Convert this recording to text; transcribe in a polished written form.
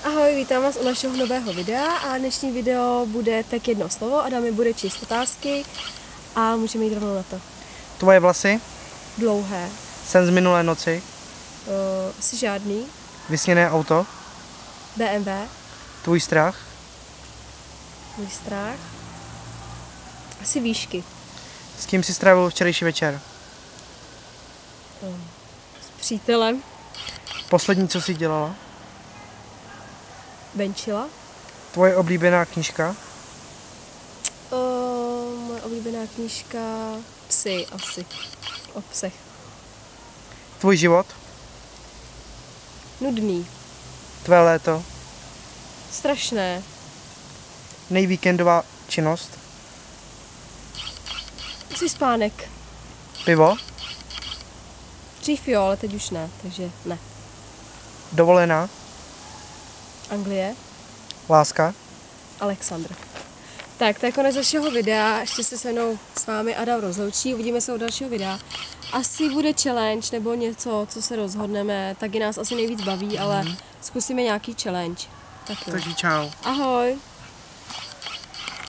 Ahoj, vítám vás u našeho nového videa a dnešní video bude tak jedno slovo. Adam mi bude číst otázky a můžeme jít rovnou na to. Tvoje vlasy? Dlouhé. Sen z minulé noci? Asi žádný. Vysněné auto? BMW. Tvůj strach? Můj strach. Asi výšky. S kým jsi strávil včerejší večer? S přítelem. Poslední, co jsi dělala? Benčila. Tvoje oblíbená knížka? Moje oblíbená knížka Psy asi. O psech. Tvůj život? Nudný. Tvé léto? Strašné. Nejvíkendová činnost? Asi spánek. Pivo? Dřív jo, ale teď už ne, takže ne. Dovolená? Anglie. Láska? Alexandr. Tak, to je konec našeho videa, ještě se mnou s vámi Adam rozloučí, uvidíme se u dalšího videa. Asi bude challenge nebo něco, co se rozhodneme, taky nás asi nejvíc baví, ale zkusíme nějaký challenge. Tak jo. Takže čau. Ahoj.